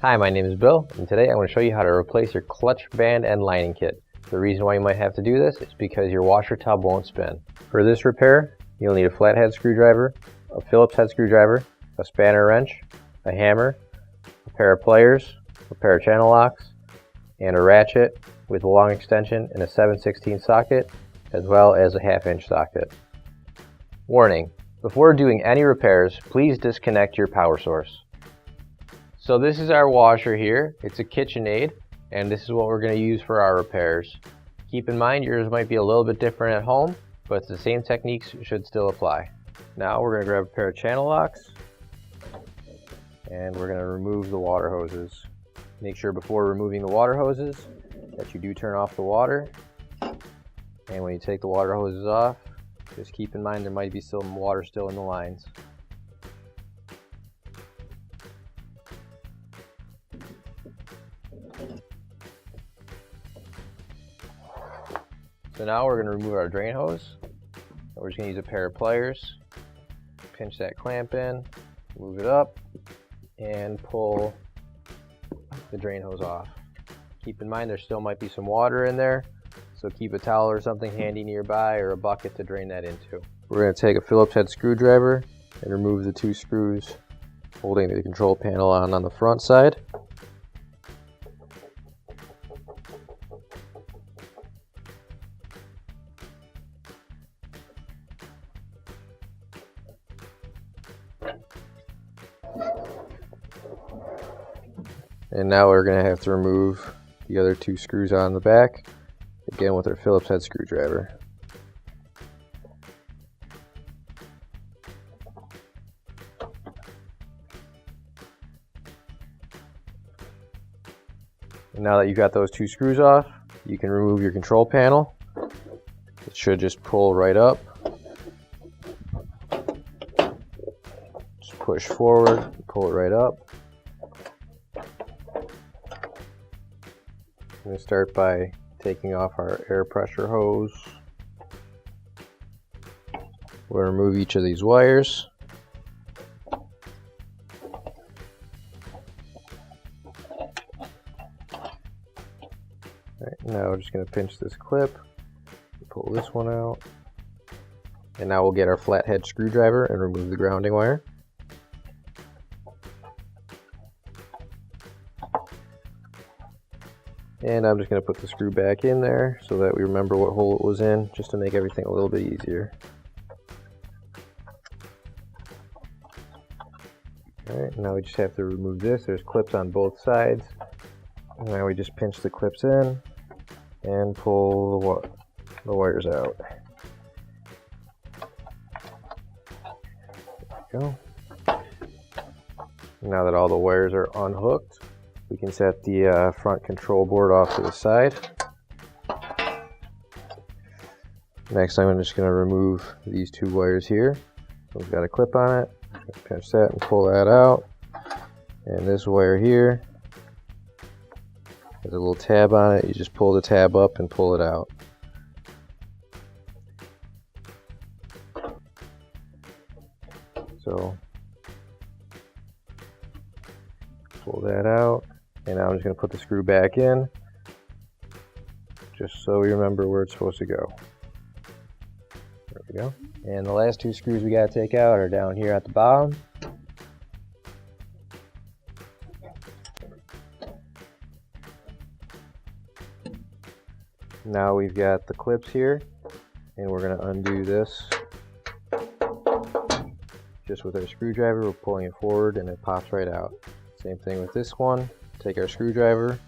Hi, my name is Bill, and today I'm going to show you how to replace your clutch band and lining kit. The reason why you might have to do this is because your washer tub won't spin. For this repair, you'll need a flathead screwdriver, a Phillips head screwdriver, a spanner wrench, a hammer, a pair of pliers, a pair of channel locks, and a ratchet with a long extension and a 7/16 socket, as well as a 1/2-inch socket. Warning: before doing any repairs, please disconnect your power source. So this is our washer here. It's a KitchenAid, and this is what we're going to use for our repairs. Keep in mind yours might be a little bit different at home, but the same techniques should still apply. Now we're going to grab a pair of channel locks, and we're going to remove the water hoses. Make sure before removing the water hoses that you do turn off the water, and when you take the water hoses off, just keep in mind there might be some water still in the lines. So now we're going to remove our drain hose. We're just going to use a pair of pliers, pinch that clamp in, move it up, and pull the drain hose off. Keep in mind there still might be some water in there, so keep a towel or something handy nearby or a bucket to drain that into. We're going to take a Phillips head screwdriver and remove the 2 screws holding the control panel on the front side. And now we're going to have to remove the other 2 screws on the back, again with our Phillips head screwdriver. And now that you've got those 2 screws off, you can remove your control panel. It should just pull right up. Just push forward, pull it right up. I'm going to start by taking off our air pressure hose. We'll remove each of these wires. Alright, now we're just going to pinch this clip, pull this one out, and now we'll get our flathead screwdriver and remove the grounding wire. And I'm just going to put the screw back in there so that we remember what hole it was in, just to make everything a little bit easier. Alright, now we just have to remove this. There's clips on both sides. And now we just pinch the clips in and pull the wires out. There we go. Now that all the wires are unhooked, we can set the front control board off to the side. Next, I'm just going to remove these 2 wires here. So we've got a clip on it. Pinch that and pull that out. And this wire here has a little tab on it. You just pull the tab up and pull it out. So pull that out. And now I'm just going to put the screw back in, just so we remember where it's supposed to go. There we go. And the last 2 screws we got to take out are down here at the bottom. Now we've got the clips here, and we're going to undo this. Just with our screwdriver, we're pulling it forward and it pops right out. Same thing with this one. Take our screwdriver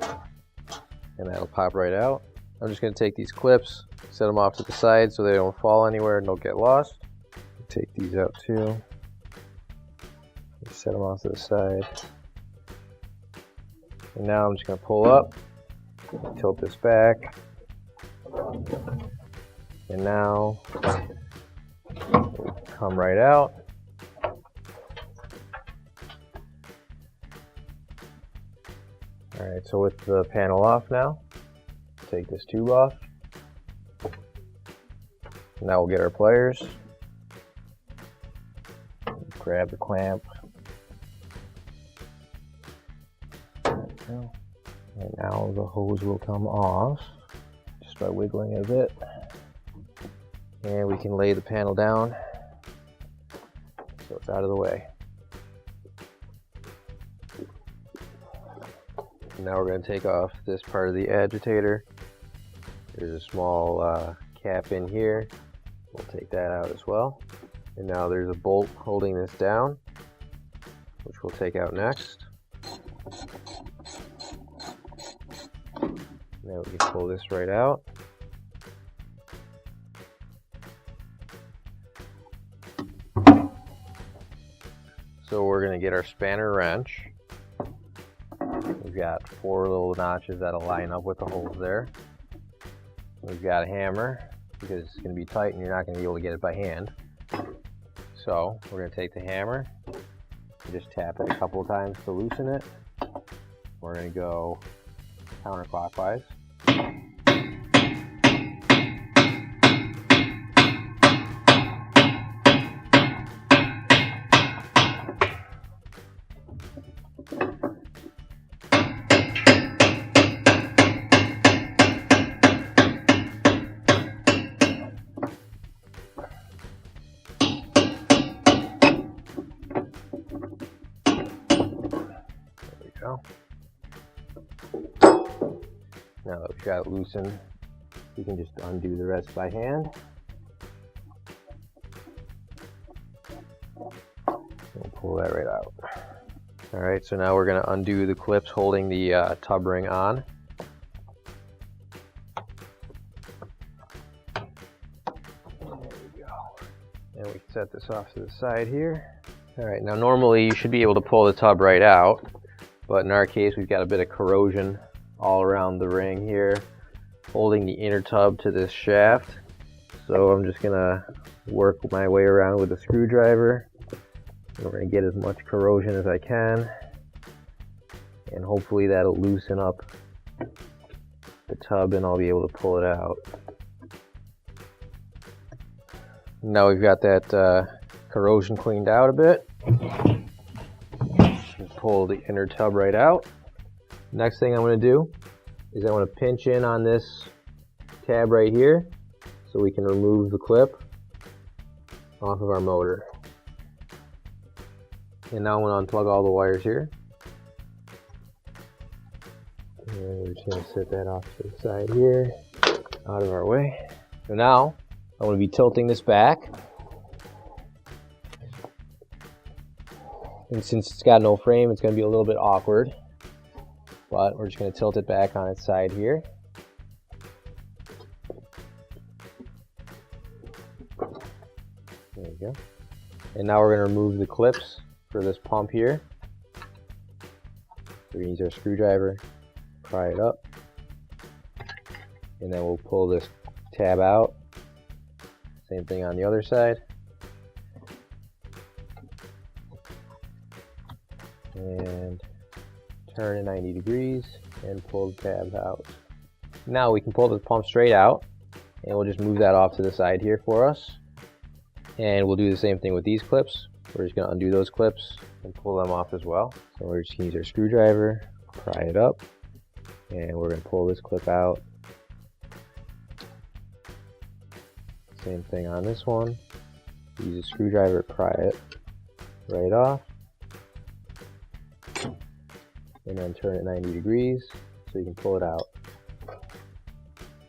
and that'll pop right out. I'm just going to take these clips, set them off to the side so they don't fall anywhere and don't get lost. Take these out too. Just set them off to the side. And now I'm just going to pull up, tilt this back, and now come right out. Alright, so with the panel off now, take this tube off. Now we'll get our pliers, grab the clamp, go. And now the hose will come off just by wiggling it a bit. And we can lay the panel down so it's out of the way. Now we're going to take off this part of the agitator. There's a small cap in here. We'll take that out as well. And now there's a bolt holding this down, which we'll take out next. Now we can pull this right out. So we're going to get our spanner wrench. We've got 4 little notches that'll line up with the holes there. We've got a hammer because it's going to be tight and you're not going to be able to get it by hand. So we're going to take the hammer and just tap it a couple of times to loosen it. We're going to go counterclockwise. Go. Now that we've got it loosened, we can just undo the rest by hand. And pull that right out. Alright, so now we're going to undo the clips holding the tub ring on. There we go. And we can set this off to the side here. Alright, now normally you should be able to pull the tub right out. But in our case, we've got a bit of corrosion all around the ring here, holding the inner tub to this shaft. So I'm just gonna work my way around with a screwdriver. And we're gonna get as much corrosion as I can. And hopefully that'll loosen up the tub and I'll be able to pull it out. Now we've got that corrosion cleaned out a bit. Pull the inner tub right out. Next thing I'm going to do is I want to pinch in on this tab right here so we can remove the clip off of our motor. And now I'm going to unplug all the wires here. And we're just going to set that off to the side here, out of our way. So now I'm going to be tilting this back. And since it's got no frame, it's going to be a little bit awkward. But we're just going to tilt it back on its side here. There we go. And now we're going to remove the clips for this pump here. We're going to use our screwdriver, pry it up. And then we'll pull this tab out. Same thing on the other side. And turn it 90 degrees and pull the tab out. Now we can pull the pump straight out and we'll just move that off to the side here for us. And we'll do the same thing with these clips. We're just going to undo those clips and pull them off as well. So we're just going to use our screwdriver, pry it up, and we're going to pull this clip out. Same thing on this one. Use a screwdriver, pry it right off. And then turn it 90 degrees so you can pull it out.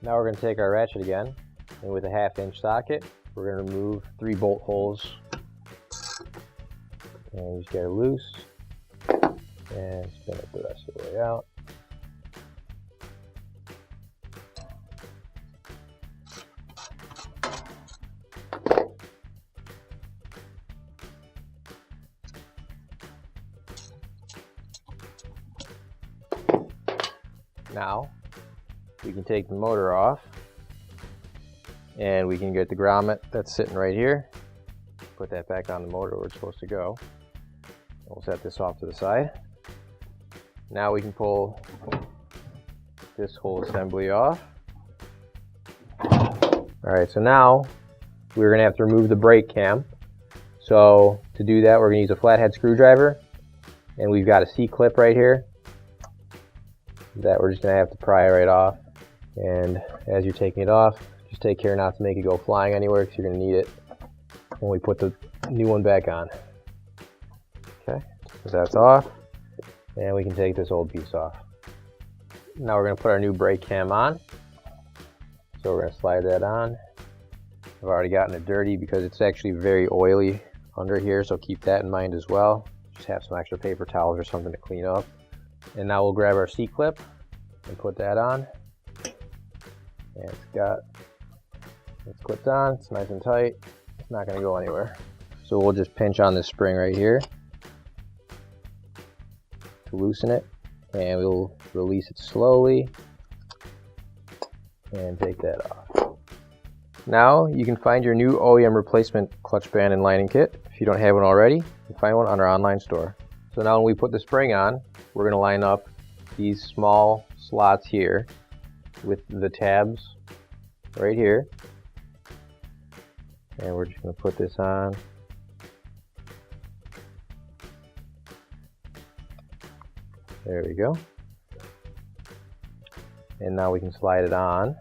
Now we're going to take our ratchet again, and with a 1/2-inch socket, we're going to remove 3 bolt holes. And just get it loose and spin it the rest of the way out. Now we can take the motor off and we can get the grommet that's sitting right here, put that back on the motor where it's supposed to go. We'll set this off to the side. Now we can pull this whole assembly off. Alright, so now we're going to have to remove the brake cam. So to do that, we're going to use a flathead screwdriver, and we've got a C-clip right here. that we're just going to have to pry right off. And as you're taking it off, just take care not to make it go flying anywhere, because you're going to need it when we put the new one back on. Okay, so that's off, and we can take this old piece off. Now we're going to put our new brake cam on. So we're going to slide that on. I've already gotten it dirty because it's actually very oily under here, so keep that in mind as well. Just have some extra paper towels or something to clean up. And now we'll grab our seat clip and put that on. And it's clipped on, it's nice and tight. It's not going to go anywhere. So we'll just pinch on this spring right here to loosen it, and we'll release it slowly and take that off. Now you can find your new OEM replacement clutch band and lining kit. If you don't have one already, you can find one on our online store. So now when we put the spring on, we're going to line up these small slots here with the tabs right here. And we're just going to put this on. There we go. And now we can slide it on.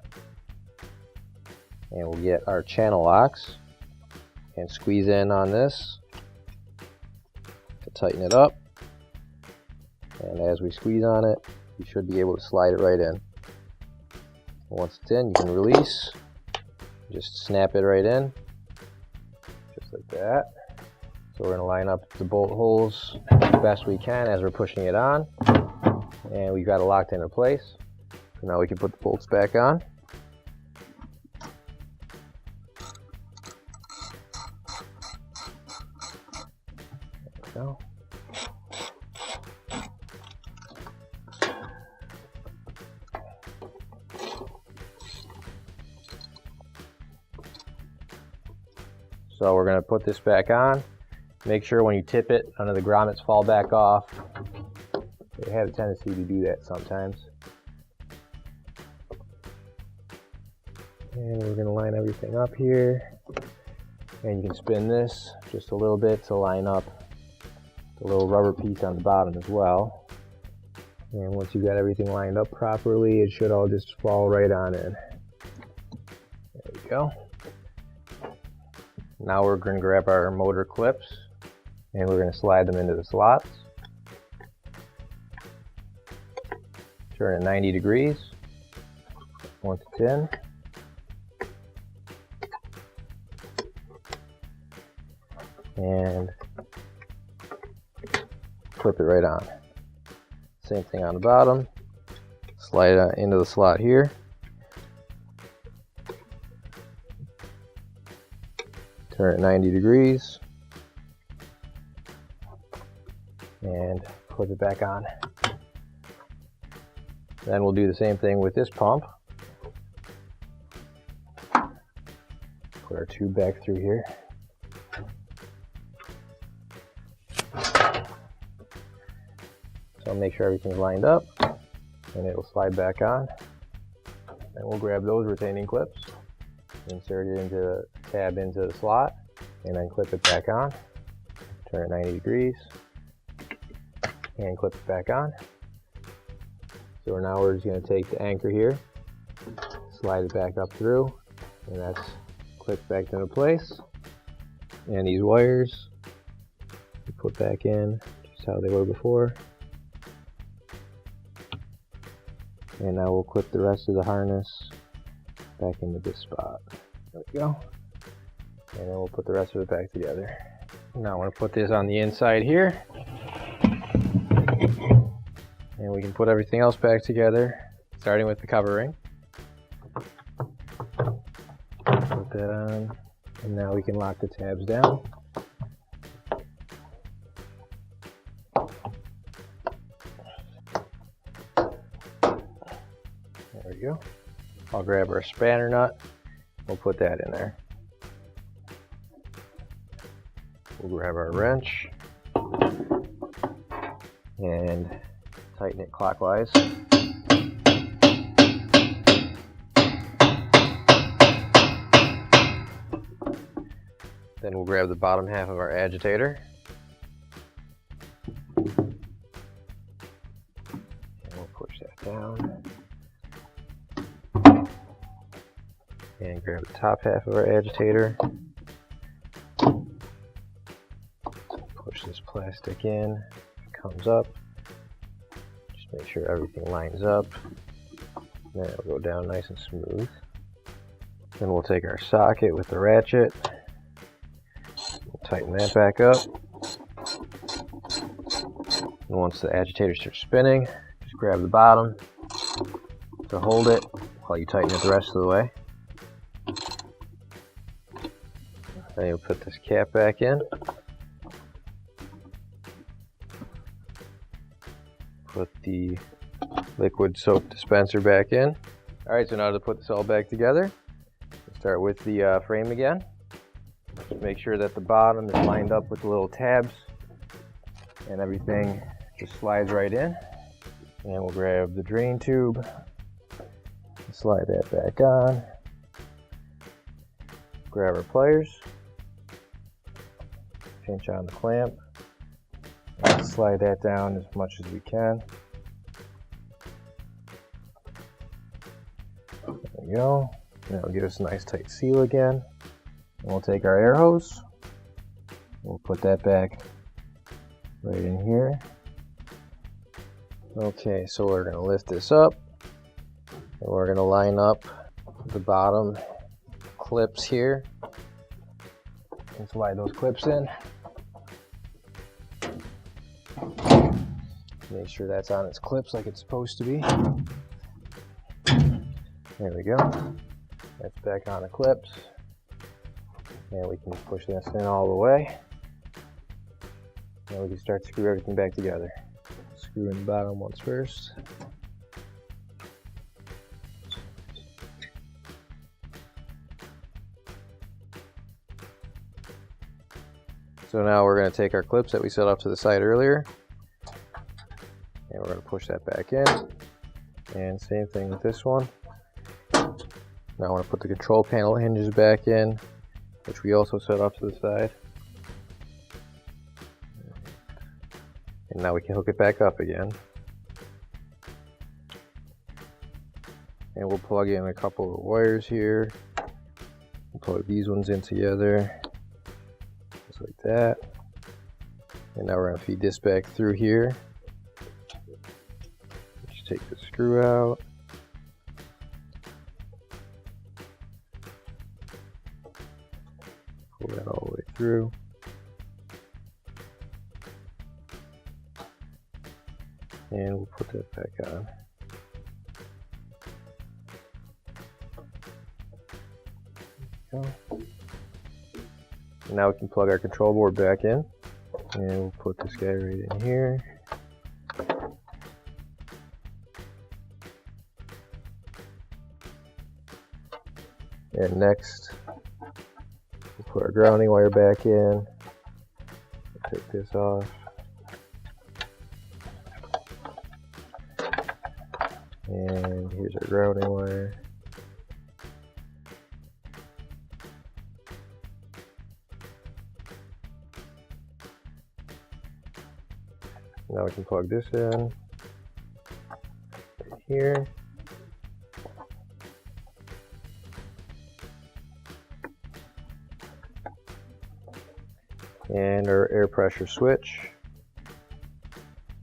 And we'll get our channel locks and squeeze in on this to tighten it up. And as we squeeze on it, you should be able to slide it right in. Once it's in, you can release. Just snap it right in, just like that. So we're going to line up the bolt holes as best we can as we're pushing it on. And we've got it locked into place. So now we can put the bolts back on. There we go. So we're going to put this back on. Make sure when you tip it, none of the grommets fall back off. They have a tendency to do that sometimes. And we're going to line everything up here. And you can spin this just a little bit to line up the little rubber piece on the bottom as well. And once you've got everything lined up properly, it should all just fall right on in. There we go. Now we're going to grab our motor clips and we're going to slide them into the slots. Turn it 90 degrees once it's in. And clip it right on. Same thing on the bottom. Slide it into the slot here. Turn it 90 degrees and clip it back on. Then we'll do the same thing with this pump. Put our tube back through here. So make sure everything's lined up and it'll slide back on. And we'll grab those retaining clips, insert it into the tab into the slot, and then clip it back on. Turn it 90 degrees and clip it back on. So now we're just going to take the anchor here, slide it back up through, and that's clipped back into place. And these wires we put back in just how they were before. And now we'll clip the rest of the harness back into this spot. There we go. And then we'll put the rest of it back together. Now I'm going to put this on the inside here. And we can put everything else back together, starting with the covering. Put that on. And now we can lock the tabs down. There we go. I'll grab our spanner nut. We'll put that in there. We'll grab our wrench and tighten it clockwise. Then we'll grab the bottom half of our agitator. And we'll put Push that down. And grab the top half of our agitator. Push this plastic in. It comes up. Just make sure everything lines up. Then it'll go down nice and smooth. Then we'll take our socket with the ratchet. We'll tighten that back up. And once the agitator starts spinning, just grab the bottom to hold it while you tighten it the rest of the way. Then you'll put this cap back in. Put the liquid soap dispenser back in. Alright, so now to put this all back together, we'll start with the frame again. Just make sure that the bottom is lined up with the little tabs and everything just slides right in. And we'll grab the drain tube, slide that back on, grab our pliers, pinch on the clamp, and slide that down as much as we can. There we go. That'll give us a nice tight seal again. And we'll take our air hose, we'll put that back right in here. Okay, so we're going to lift this up and we're going to line up the bottom clips here and slide those clips in. Make sure that's on its clips like it's supposed to be. There we go. That's back on the clips. And we can push this in all the way. Now we can start to screw everything back together. Screw in the bottom once first. So now we're going to take our clips that we set off to the side earlier, and we're going to push that back in. And same thing with this one. Now I want to put the control panel hinges back in, which we also set off to the side. And now we can hook it back up again. And we'll plug in a couple of wires here. We'll plug these ones in together, just like that. And now we're going to feed this back through here. Just take the screw out. Pull that all the way through. And we'll put that back on. There we go. And now we can plug our control board back in. And we'll put this guy right in here. And next, we'll put our grounding wire back in. We'll take this off. And here's our grounding wire. Now we can plug this in right here. And our air pressure switch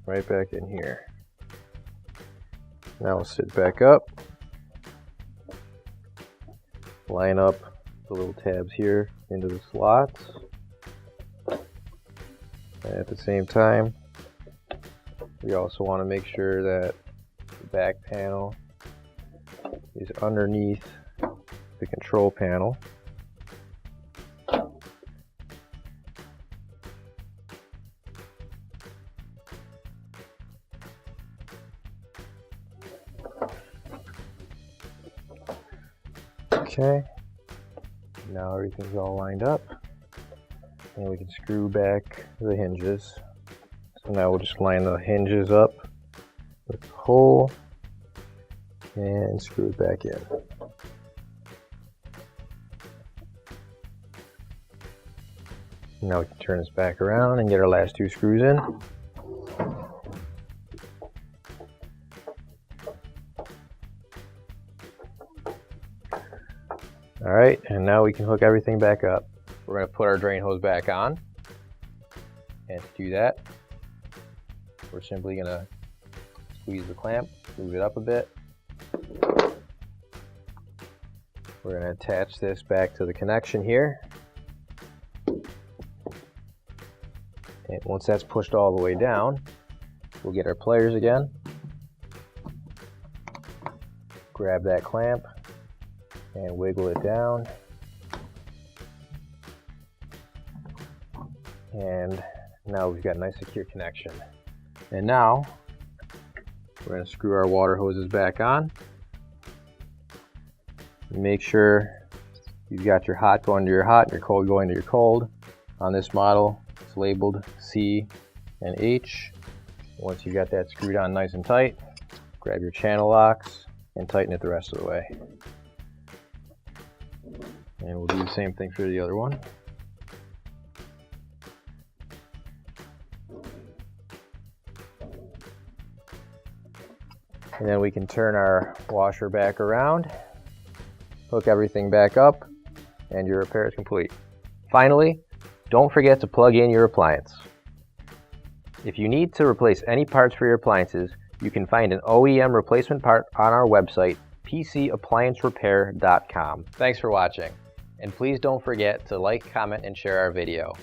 right back in here. Now we'll sit back up, line up the little tabs here into the slots, and at the same time we also want to make sure that the back panel is underneath the control panel. Okay, now everything's all lined up, and we can screw back the hinges. So now we'll just line the hinges up with the hole and screw it back in. Now we can turn this back around and get our last two screws in. Alright, and now we can hook everything back up. We're going to put our drain hose back on. And to do that, we're simply going to squeeze the clamp, move it up a bit. We're going to attach this back to the connection here. And once that's pushed all the way down, we'll get our pliers again. Grab that clamp and wiggle it down. And now we've got a nice secure connection. And now we're going to screw our water hoses back on. Make sure you've got your hot going to your hot and your cold going to your cold. On this model, it's labeled C and H. Once you've got that screwed on nice and tight, grab your channel locks and tighten it the rest of the way. And we'll do the same thing for the other one. And then we can turn our washer back around, hook everything back up, and your repair is complete. Finally, don't forget to plug in your appliance. If you need to replace any parts for your appliances, you can find an OEM replacement part on our website, PCApplianceRepair.com. Thanks for watching, and please don't forget to like, comment, and share our video.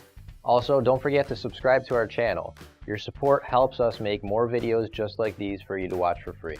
Also, don't forget to subscribe to our channel. Your support helps us make more videos just like these for you to watch for free.